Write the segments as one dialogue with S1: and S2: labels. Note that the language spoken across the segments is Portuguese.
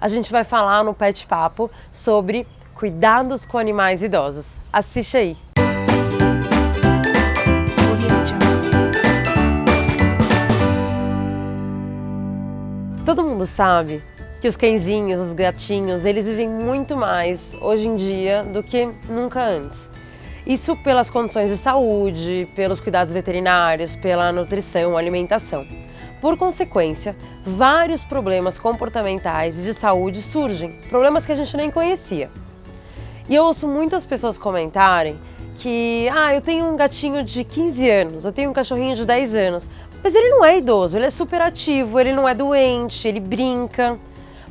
S1: A gente vai falar no Pet Papo sobre cuidados com animais idosos. Assiste aí! Todo mundo sabe que os cãezinhos, os gatinhos, eles vivem muito mais hoje em dia do que nunca antes. Isso pelas condições de saúde, pelos cuidados veterinários, pela nutrição, alimentação. Por consequência, vários problemas comportamentais e de saúde surgem, problemas que a gente nem conhecia. E eu ouço muitas pessoas comentarem que eu tenho um gatinho de 15 anos, eu tenho um cachorrinho de 10 anos, mas ele não é idoso, ele é super ativo, ele não é doente, ele brinca.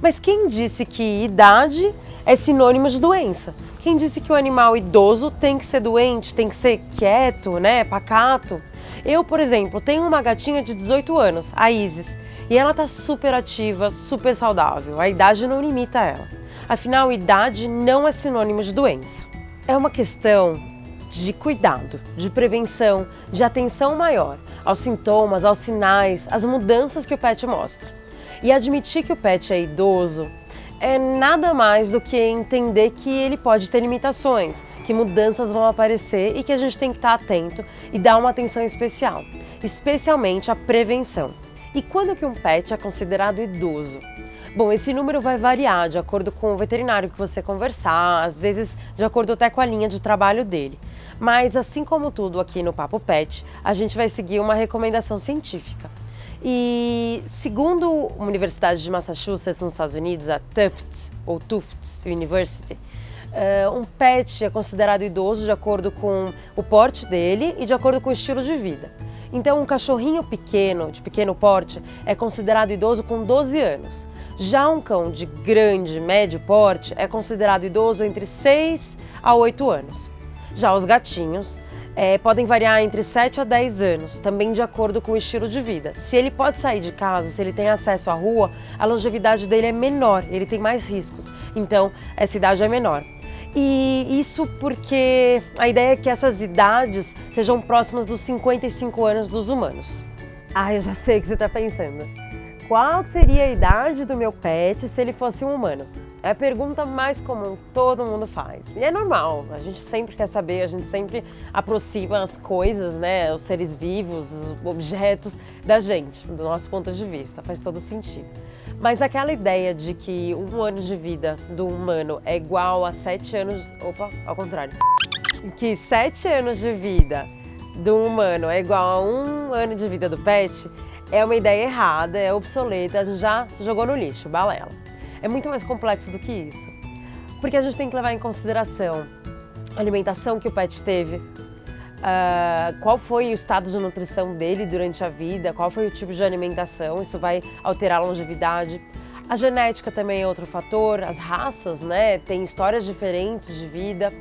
S1: Mas quem disse que idade é sinônimo de doença? Quem disse que o animal idoso tem que ser doente, tem que ser quieto, pacato? Eu, por exemplo, tenho uma gatinha de 18 anos, a Isis, e ela tá super ativa, super saudável. A idade não limita ela. Afinal, idade não é sinônimo de doença. É uma questão de cuidado, de prevenção, de atenção maior aos sintomas, aos sinais, às mudanças que o pet mostra. E admitir que o pet é idoso é nada mais do que entender que ele pode ter limitações, que mudanças vão aparecer e que a gente tem que estar atento e dar uma atenção especial, especialmente a prevenção. E quando que um pet é considerado idoso? Bom, esse número vai variar de acordo com o veterinário que você conversar, às vezes de acordo até com a linha de trabalho dele. Mas assim como tudo aqui no Papo Pet, a gente vai seguir uma recomendação científica. E segundo a Universidade de Massachusetts, nos Estados Unidos, a Tufts University, um pet é considerado idoso de acordo com o porte dele e de acordo com o estilo de vida. Então, um cachorrinho pequeno, de pequeno porte, é considerado idoso com 12 anos. Já um cão de grande, médio porte é considerado idoso entre 6 a 8 anos. Já os gatinhos podem variar entre 7 a 10 anos, também de acordo com o estilo de vida. Se ele pode sair de casa, se ele tem acesso à rua, a longevidade dele é menor, ele tem mais riscos, então essa idade é menor. E isso porque a ideia é que essas idades sejam próximas dos 55 anos dos humanos. Eu já sei o que você está pensando. Qual seria a idade do meu pet se ele fosse um humano? É a pergunta mais comum que todo mundo faz. E é normal, a gente sempre quer saber, a gente sempre aproxima as coisas, os seres vivos, os objetos da gente, do nosso ponto de vista, faz todo sentido. Mas aquela ideia de que 1 ano de vida do humano é igual a 7 anos... ao contrário. Que 7 anos de vida do humano é igual a 1 ano de vida do pet é uma ideia errada, é obsoleta, a gente já jogou no lixo, balela. É muito mais complexo do que isso, porque a gente tem que levar em consideração a alimentação que o pet teve, qual foi o estado de nutrição dele durante a vida, qual foi o tipo de alimentação, isso vai alterar a longevidade. A genética também é outro fator, as raças, têm histórias diferentes de vida.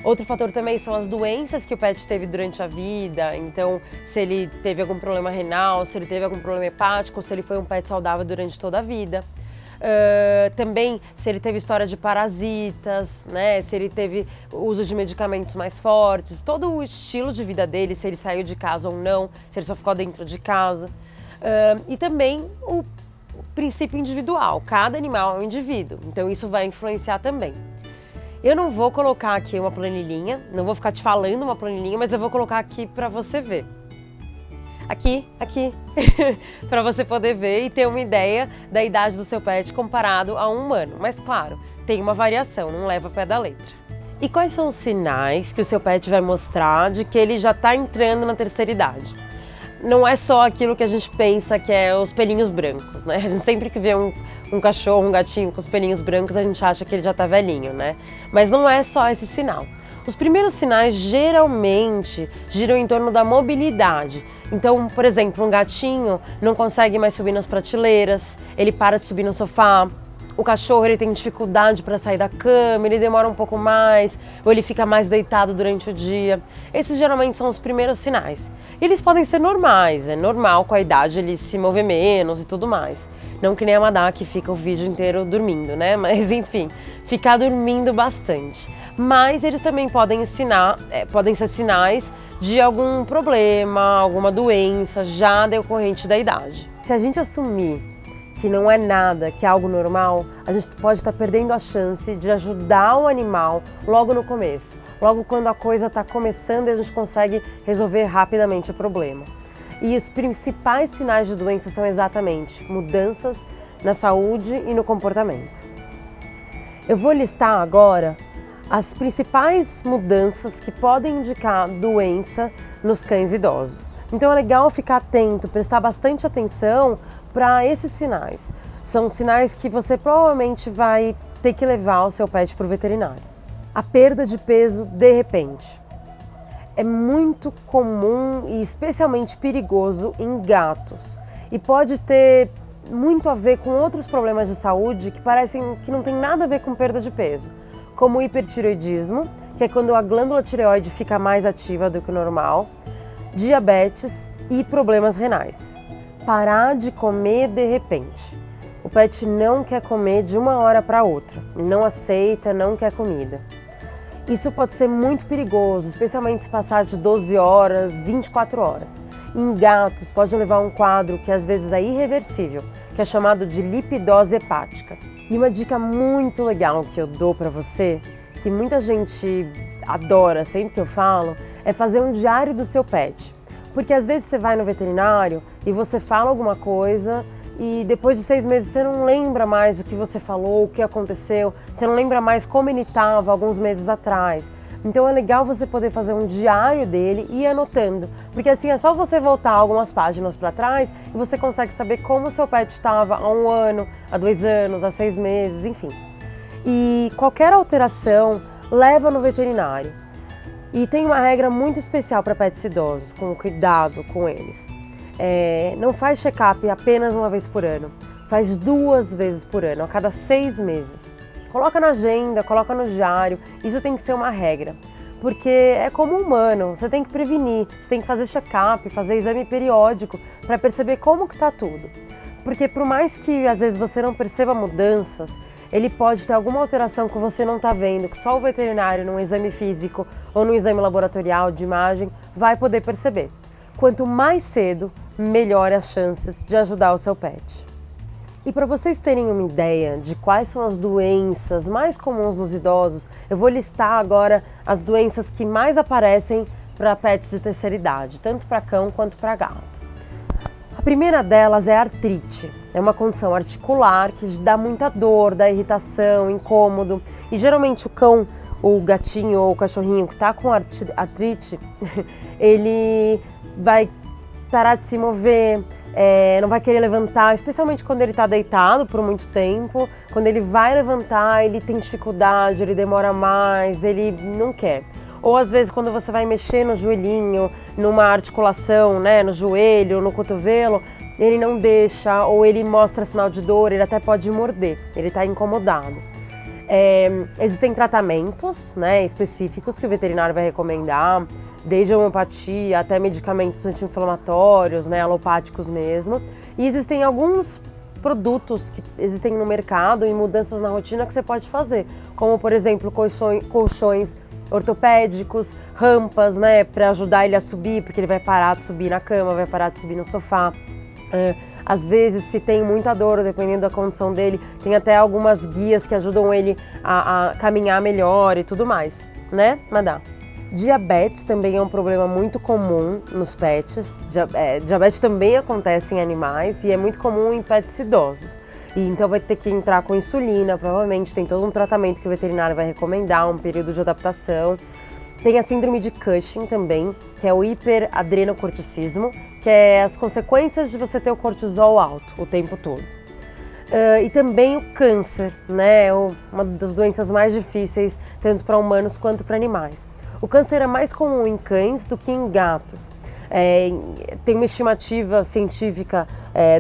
S1: Outro fator também são as doenças que o pet teve durante a vida, então se ele teve algum problema renal, se ele teve algum problema hepático, se ele foi um pet saudável durante toda a vida. Também se ele teve história de parasitas, se ele teve uso de medicamentos mais fortes, todo o estilo de vida dele, se ele saiu de casa ou não, se ele só ficou dentro de casa. E também o princípio individual, cada animal é um indivíduo, então isso vai influenciar também. Eu não vou colocar aqui uma planilhinha, não vou ficar te falando uma planilhinha, mas eu vou colocar aqui para você ver. Aqui, para você poder ver e ter uma ideia da idade do seu pet comparado a um humano. Mas claro, tem uma variação, não leva ao pé da letra. E quais são os sinais que o seu pet vai mostrar de que ele já está entrando na terceira idade? Não é só aquilo que a gente pensa que é os pelinhos brancos, A gente sempre que vê um cachorro, um gatinho com os pelinhos brancos, a gente acha que ele já está velhinho, Mas não é só esse sinal. Os primeiros sinais geralmente giram em torno da mobilidade. Então, por exemplo, um gatinho não consegue mais subir nas prateleiras, ele para de subir no sofá. O cachorro ele tem dificuldade para sair da cama, ele demora um pouco mais, ou ele fica mais deitado durante o dia. Esses geralmente são os primeiros sinais. E eles podem ser normais, é normal com a idade ele se mover menos e tudo mais. Não que nem a Madá que fica o vídeo inteiro dormindo, Mas enfim, ficar dormindo bastante. Mas eles também podem ser sinais de algum problema, alguma doença já decorrente da idade. Se a gente assumir que não é nada, que é algo normal, a gente pode estar perdendo a chance de ajudar o animal logo no começo, logo quando a coisa está começando e a gente consegue resolver rapidamente o problema. E os principais sinais de doença são exatamente mudanças na saúde e no comportamento. Eu vou listar agora as principais mudanças que podem indicar doença nos cães idosos. Então é legal ficar atento, prestar bastante atenção para esses sinais. São sinais que você provavelmente vai ter que levar o seu pet para o veterinário. A perda de peso de repente. É muito comum e especialmente perigoso em gatos. E pode ter muito a ver com outros problemas de saúde que parecem que não tem nada a ver com perda de peso, como o hipertireoidismo, que é quando a glândula tireoide fica mais ativa do que o normal, diabetes e problemas renais. Parar de comer de repente. O pet não quer comer de uma hora para outra, não aceita, não quer comida. Isso pode ser muito perigoso, especialmente se passar de 12 horas, 24 horas. Em gatos, pode levar a um quadro que às vezes é irreversível, que é chamado de lipidose hepática. E uma dica muito legal que eu dou para você, que muita gente adora sempre que eu falo, é fazer um diário do seu pet. Porque às vezes você vai no veterinário e você fala alguma coisa e depois de 6 meses você não lembra mais o que você falou, o que aconteceu, você não lembra mais como ele estava alguns meses atrás. Então é legal você poder fazer um diário dele e ir anotando, porque assim é só você voltar algumas páginas para trás e você consegue saber como o seu pet estava há 1 ano, há 2 anos, há 6 meses, enfim. E qualquer alteração leva no veterinário. E tem uma regra muito especial para pets idosos, com cuidado com eles. Não faz check-up apenas uma vez por ano, faz 2 vezes por ano, a cada 6 meses. Coloca na agenda, coloca no diário, isso tem que ser uma regra. Porque é como humano, você tem que prevenir, você tem que fazer check-up, fazer exame periódico para perceber como que está tudo. Porque por mais que às vezes você não perceba mudanças, ele pode ter alguma alteração que você não está vendo, que só o veterinário, num exame físico ou num exame laboratorial de imagem, vai poder perceber. Quanto mais cedo, melhor as chances de ajudar o seu pet. E para vocês terem uma ideia de quais são as doenças mais comuns nos idosos, eu vou listar agora as doenças que mais aparecem para pets de terceira idade, tanto para cão quanto para gato. A primeira delas é a artrite. É uma condição articular que dá muita dor, dá irritação, incômodo. E geralmente o cão, o gatinho ou o cachorrinho que está com artrite, ele vai parar de se mover, não vai querer levantar, especialmente quando ele está deitado por muito tempo. Quando ele vai levantar, ele tem dificuldade, ele demora mais, ele não quer. Ou às vezes quando você vai mexer no joelhinho, numa articulação, né, no joelho, no cotovelo, ele não deixa, ou ele mostra sinal de dor, ele até pode morder, ele está incomodado. Existem tratamentos, né, específicos que o veterinário vai recomendar, desde a homeopatia até medicamentos anti-inflamatórios, né, alopáticos mesmo. E existem alguns produtos que existem no mercado e mudanças na rotina que você pode fazer, como por exemplo colchões ortopédicos, rampas, né, para ajudar ele a subir, porque ele vai parar de subir na cama, vai parar de subir no sofá. Às vezes, se tem muita dor, dependendo da condição dele, tem até algumas guias que ajudam ele a caminhar melhor e tudo mais, né, Madá? Diabetes também é um problema muito comum nos pets. Diabetes também acontece em animais e é muito comum em pets idosos. E então vai ter que entrar com insulina, provavelmente tem todo um tratamento que o veterinário vai recomendar, um período de adaptação. Tem a síndrome de Cushing também, que é o hiperadrenocorticismo, que é as consequências de você ter o cortisol alto o tempo todo. E também o câncer, né, uma das doenças mais difíceis, tanto para humanos quanto para animais. O câncer é mais comum em cães do que em gatos. Tem uma estimativa científica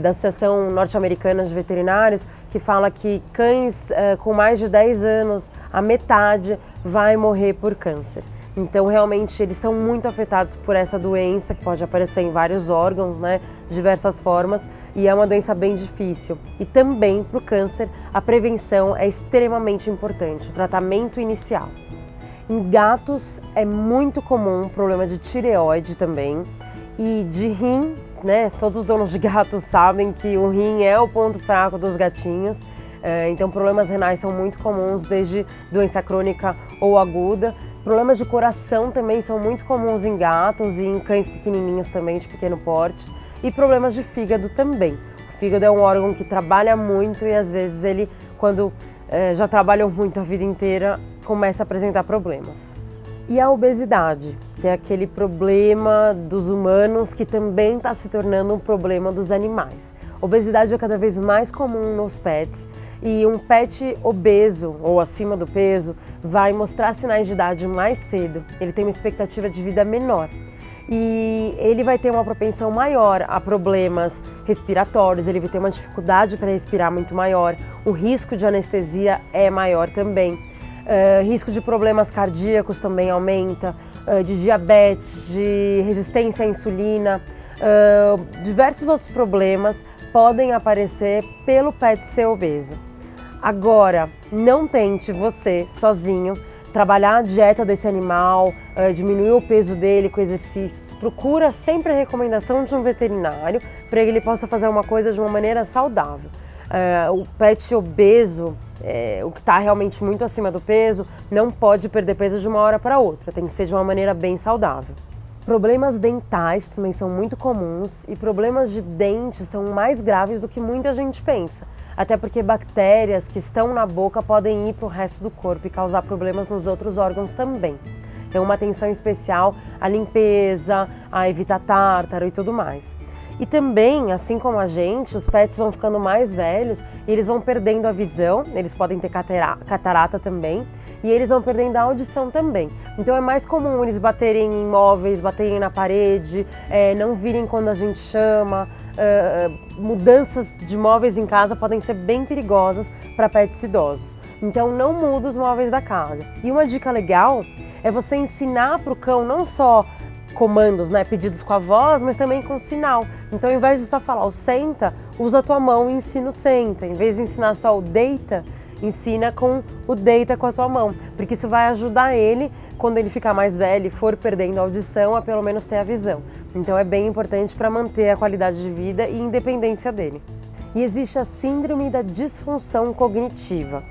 S1: da Associação Norte-Americana de Veterinários que fala que cães com mais de 10 anos, a metade vai morrer por câncer. Então, realmente, eles são muito afetados por essa doença, que pode aparecer em vários órgãos, né, de diversas formas, e é uma doença bem difícil. E também, para o câncer, a prevenção é extremamente importante, o tratamento inicial. Em gatos, é muito comum problema de tireoide também, e de rim né, todos os donos de gatos sabem que o rim é o ponto fraco dos gatinhos. Então problemas renais são muito comuns, desde doença crônica ou aguda. Problemas de coração também são muito comuns em gatos e em cães pequenininhos também, de pequeno porte. E problemas de fígado também. O fígado é um órgão que trabalha muito e às vezes ele, quando já trabalham muito a vida inteira, começa a apresentar problemas. E a obesidade, que é aquele problema dos humanos que também está se tornando um problema dos animais. Obesidade é cada vez mais comum nos pets e um pet obeso ou acima do peso vai mostrar sinais de idade mais cedo, ele tem uma expectativa de vida menor. E ele vai ter uma propensão maior a problemas respiratórios, ele vai ter uma dificuldade para respirar muito maior, o risco de anestesia é maior também. Risco de problemas cardíacos também aumenta, de diabetes, de resistência à insulina, diversos outros problemas podem aparecer pelo pet ser obeso. Agora, não tente você sozinho trabalhar a dieta desse animal, diminuir o peso dele com exercícios. Procura sempre a recomendação de um veterinário para que ele possa fazer uma coisa de uma maneira saudável. O pet obeso, o que está realmente muito acima do peso, não pode perder peso de uma hora para outra, tem que ser de uma maneira bem saudável. Problemas dentais também são muito comuns e problemas de dente são mais graves do que muita gente pensa, até porque bactérias que estão na boca podem ir para o resto do corpo e causar problemas nos outros órgãos também. Então, uma atenção especial à limpeza, a evitar tártaro e tudo mais. E também, assim como a gente, os pets vão ficando mais velhos e eles vão perdendo a visão, eles podem ter catarata também, e eles vão perdendo a audição também. Então é mais comum eles baterem em móveis, baterem na parede, não virem quando a gente chama. Mudanças de móveis em casa podem ser bem perigosas para pets idosos. Então não muda os móveis da casa. E uma dica legal é você ensinar para o cão não só comandos, né, pedidos com a voz, mas também com sinal. Então, ao invés de só falar o senta, usa a tua mão e ensina o senta. Em vez de ensinar só o deita, ensina com o deita com a tua mão, porque isso vai ajudar ele, quando ele ficar mais velho e for perdendo a audição, a pelo menos ter a visão. Então é bem importante para manter a qualidade de vida e independência dele. E existe a síndrome da disfunção cognitiva,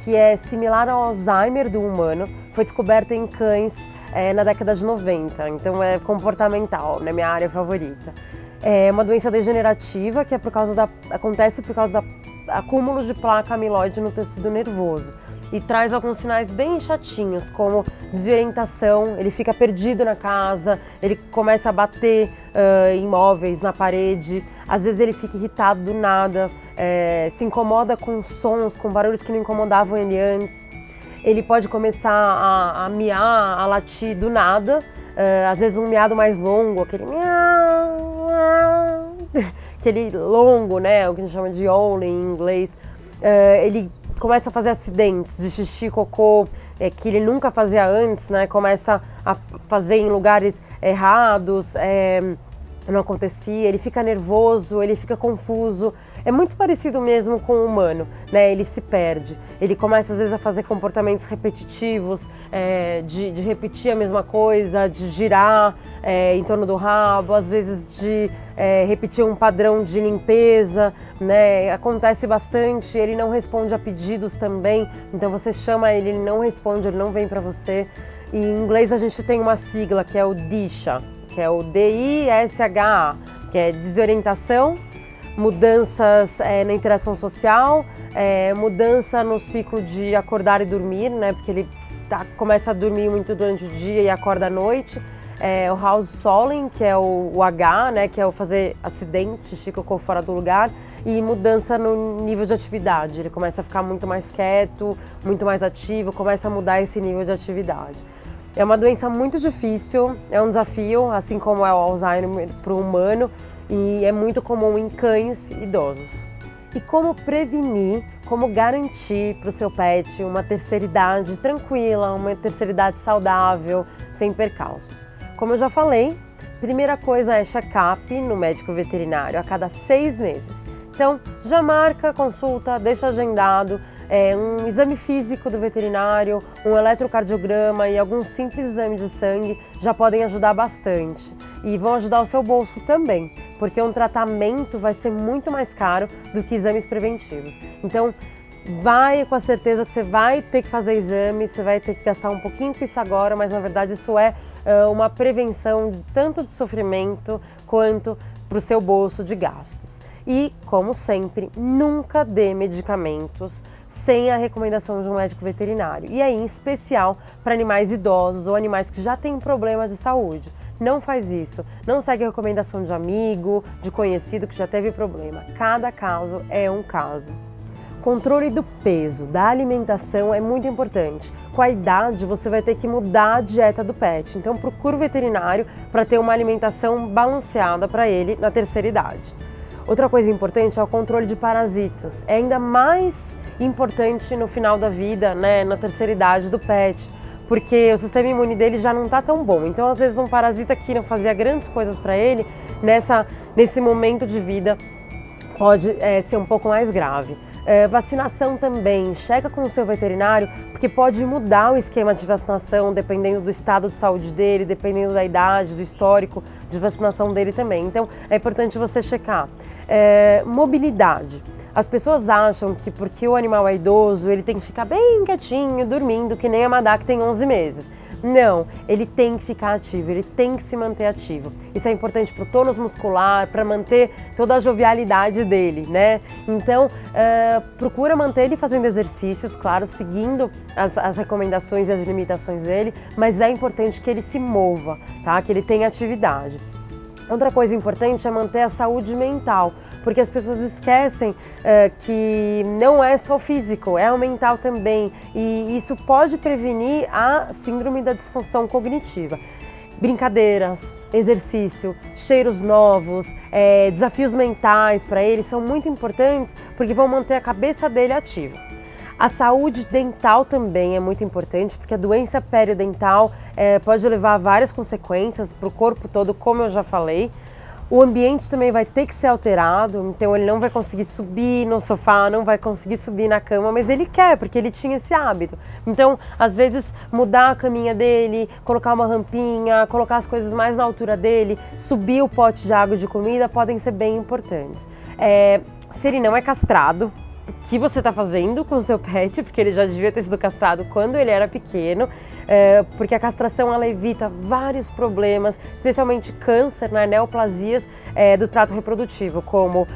S1: que é similar ao Alzheimer do humano, foi descoberta em cães na década de 90, então é comportamental, né, minha área favorita. É uma doença degenerativa que acontece por causa do acúmulo de placa amiloide no tecido nervoso e traz alguns sinais bem chatinhos, como desorientação, ele fica perdido na casa, ele começa a bater em móveis, na parede, às vezes ele fica irritado do nada, se incomoda com sons, com barulhos que não incomodavam ele antes. Ele pode começar a miar, a latir do nada, às vezes um miado mais longo, aquele miau, miau, aquele longo, né, o que a gente chama de howling em inglês. Ele começa a fazer acidentes de xixi, cocô, que ele nunca fazia antes, né, começa a fazer em lugares errados, não acontecia, ele fica nervoso, ele fica confuso. É muito parecido mesmo com o humano, né? Ele se perde. Ele começa às vezes a fazer comportamentos repetitivos, de repetir a mesma coisa, de girar em torno do rabo, às vezes de repetir um padrão de limpeza, né? Acontece bastante, ele não responde a pedidos também, então você chama ele, ele não responde, ele não vem para você. E em inglês a gente tem uma sigla que é o DISHA, que é o DISHA, que é desorientação, mudanças na interação social, mudança no ciclo de acordar e dormir, né, porque ele começa a dormir muito durante o dia e acorda à noite. O house calling, que é o H, né, que é o fazer acidente, xixi, cocô fora do lugar, e mudança no nível de atividade. Ele começa a ficar muito mais quieto, muito mais ativo, começa a mudar esse nível de atividade. É uma doença muito difícil, é um desafio, assim como é o Alzheimer para o humano, e é muito comum em cães idosos. E como prevenir, como garantir para o seu pet uma terceira idade tranquila, uma terceira idade saudável, sem percalços? Como eu já falei, primeira coisa é check-up no médico veterinário a cada 6 meses. Então, já marca a consulta, deixa agendado, um exame físico do veterinário, um eletrocardiograma e alguns simples exames de sangue já podem ajudar bastante. E vão ajudar o seu bolso também, porque um tratamento vai ser muito mais caro do que exames preventivos. Então, vai com a certeza que você vai ter que fazer exame, você vai ter que gastar um pouquinho com isso agora, mas na verdade isso é uma prevenção tanto de sofrimento quanto para o seu bolso de gastos. E, como sempre, nunca dê medicamentos sem a recomendação de um médico veterinário. E aí, em especial, para animais idosos ou animais que já têm problema de saúde. Não faz isso. Não segue a recomendação de amigo, de conhecido que já teve problema. Cada caso é um caso. Controle do peso, da alimentação é muito importante. Com a idade, você vai ter que mudar a dieta do pet. Então, procure o veterinário para ter uma alimentação balanceada para ele na terceira idade. Outra coisa importante é o controle de parasitas. É ainda mais importante no final da vida, né, na terceira idade do pet, porque o sistema imune dele já não está tão bom. Então, às vezes, um parasita que não fazia grandes coisas para ele, nesse momento de vida, pode ser um pouco mais grave. Vacinação também, checa com o seu veterinário, porque pode mudar o esquema de vacinação dependendo do estado de saúde dele, dependendo da idade, do histórico de vacinação dele também. Então é importante você checar. Mobilidade. As pessoas acham que porque o animal é idoso, ele tem que ficar bem quietinho, dormindo, que nem a Madá que tem 11 meses. Não, ele tem que ficar ativo, ele tem que se manter ativo. Isso é importante para o tônus muscular, para manter toda a jovialidade dele, né? Então, procura manter ele fazendo exercícios, claro, seguindo as recomendações e as limitações dele, mas é importante que ele se mova, tá? Que ele tenha atividade. Outra coisa importante é manter a saúde mental, porque as pessoas esquecem que não é só o físico, é o mental também, e isso pode prevenir a síndrome da disfunção cognitiva. Brincadeiras, exercício, cheiros novos, desafios mentais para ele são muito importantes porque vão manter a cabeça dele ativa. A saúde dental também é muito importante, porque a doença periodental pode levar a várias consequências para o corpo todo, como eu já falei. O ambiente também vai ter que ser alterado, então ele não vai conseguir subir no sofá, não vai conseguir subir na cama, mas ele quer, porque ele tinha esse hábito. Então, às vezes, mudar a caminha dele, colocar uma rampinha, colocar as coisas mais na altura dele, subir o pote de água e de comida, podem ser bem importantes. Se ele não é castrado, o que você está fazendo com o seu pet, porque ele já devia ter sido castrado quando ele era pequeno, porque a castração ela evita vários problemas, especialmente câncer, né, neoplasias do trato reprodutivo, como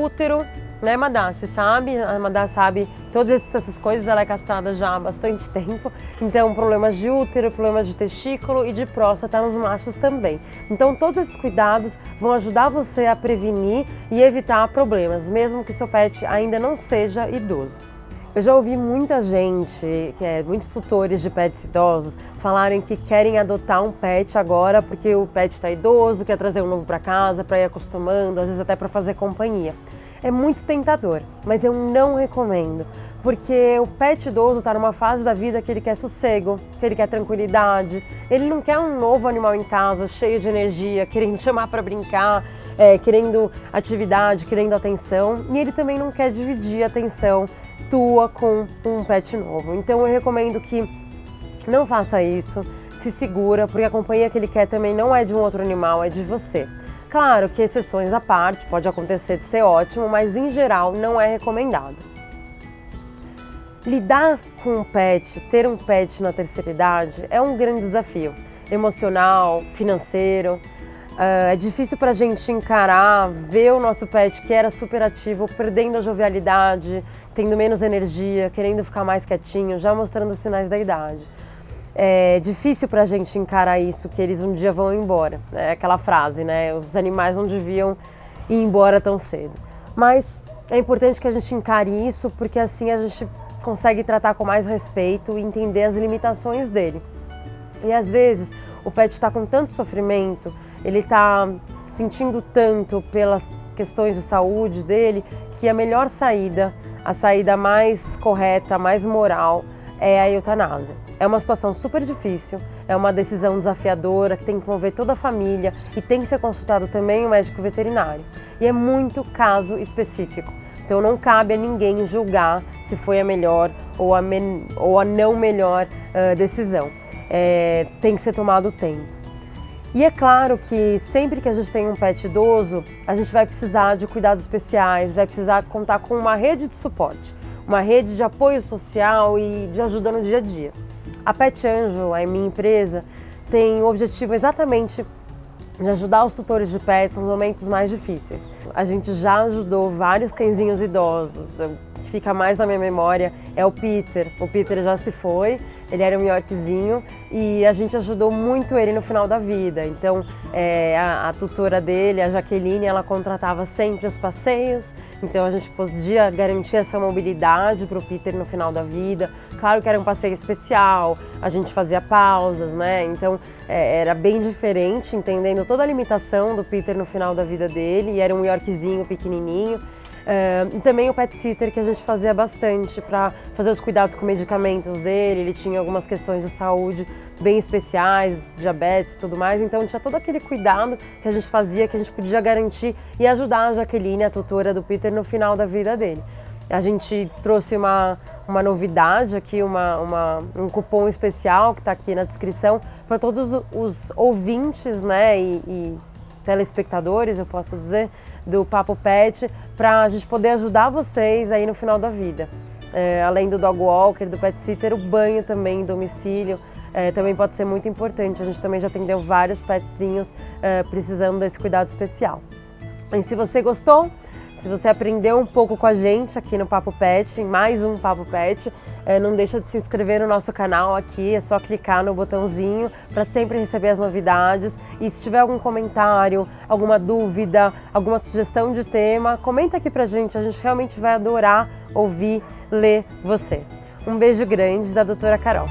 S1: útero, né, Madá? Você sabe, a Madá sabe todas essas coisas, ela é castrada já há bastante tempo, então problemas de útero, problemas de testículo e de próstata nos machos também. Então todos esses cuidados vão ajudar você a prevenir e evitar problemas, mesmo que seu pet ainda não seja idoso. Eu já ouvi muita gente, muitos tutores de pets idosos, falarem que querem adotar um pet agora porque o pet está idoso, quer trazer um novo para casa, para ir acostumando, às vezes até para fazer companhia. É muito tentador, mas eu não recomendo, porque o pet idoso está numa fase da vida que ele quer sossego, que ele quer tranquilidade, ele não quer um novo animal em casa, cheio de energia, querendo chamar para brincar, querendo atividade, querendo atenção, e ele também não quer dividir a atenção tua com um pet novo. Então eu recomendo que não faça isso, se segura, porque a companhia que ele quer também não é de um outro animal, é de você. Claro que exceções à parte, pode acontecer de ser ótimo, mas em geral não é recomendado. Lidar com um pet, ter um pet na terceira idade é um grande desafio, emocional, financeiro. É difícil para a gente encarar, ver o nosso pet que era super ativo, perdendo a jovialidade, tendo menos energia, querendo ficar mais quietinho, já mostrando os sinais da idade. É difícil para a gente encarar isso, que eles um dia vão embora. É aquela frase, né? Os animais não deviam ir embora tão cedo. Mas é importante que a gente encare isso, porque assim a gente consegue tratar com mais respeito e entender as limitações dele. E às vezes o pet está com tanto sofrimento, ele está sentindo tanto pelas questões de saúde dele, que a melhor saída, a saída mais correta, mais moral, é a eutanásia. É uma situação super difícil, é uma decisão desafiadora que tem que envolver toda a família e tem que ser consultado também o médico veterinário. E é muito caso específico. Então não cabe a ninguém julgar se foi a melhor ou a não melhor decisão. Tem que ser tomado o tempo. E é claro que sempre que a gente tem um pet idoso, a gente vai precisar de cuidados especiais, vai precisar contar com uma rede de suporte, uma rede de apoio social e de ajuda no dia a dia. A Pet Anjo, a minha empresa, tem o objetivo exatamente de ajudar os tutores de pets nos momentos mais difíceis. A gente já ajudou vários cãezinhos idosos. O que fica mais na minha memória é o Peter. O Peter já se foi, ele era um Yorkzinho e a gente ajudou muito ele no final da vida. Então, a tutora dele, a Jaqueline, ela contratava sempre os passeios, então a gente podia garantir essa mobilidade para o Peter no final da vida. Claro que era um passeio especial, a gente fazia pausas, né? Então, era bem diferente, entendendo toda a limitação do Peter no final da vida dele, e era um Yorkzinho pequenininho. E também o pet sitter, que a gente fazia bastante para fazer os cuidados com medicamentos dele. Ele tinha algumas questões de saúde bem especiais, diabetes e tudo mais, então tinha todo aquele cuidado que a gente fazia, que a gente podia garantir e ajudar a Jaqueline, a tutora do Peter, no final da vida dele. A gente trouxe uma novidade aqui, um cupom especial que está aqui na descrição para todos os ouvintes, né, e telespectadores, eu posso dizer, do Papo Pet, para a gente poder ajudar vocês aí no final da vida. Além do dog walker, do pet sitter, o banho também em domicílio também pode ser muito importante. A gente também já atendeu vários petzinhos precisando desse cuidado especial. E se você gostou, se você aprendeu um pouco com a gente aqui no Papo Pet, em mais um Papo Pet, não deixa de se inscrever no nosso canal aqui, é só clicar no botãozinho para sempre receber as novidades. E se tiver algum comentário, alguma dúvida, alguma sugestão de tema, comenta aqui pra gente, a gente realmente vai adorar ouvir, ler você. Um beijo grande da Doutora Carol.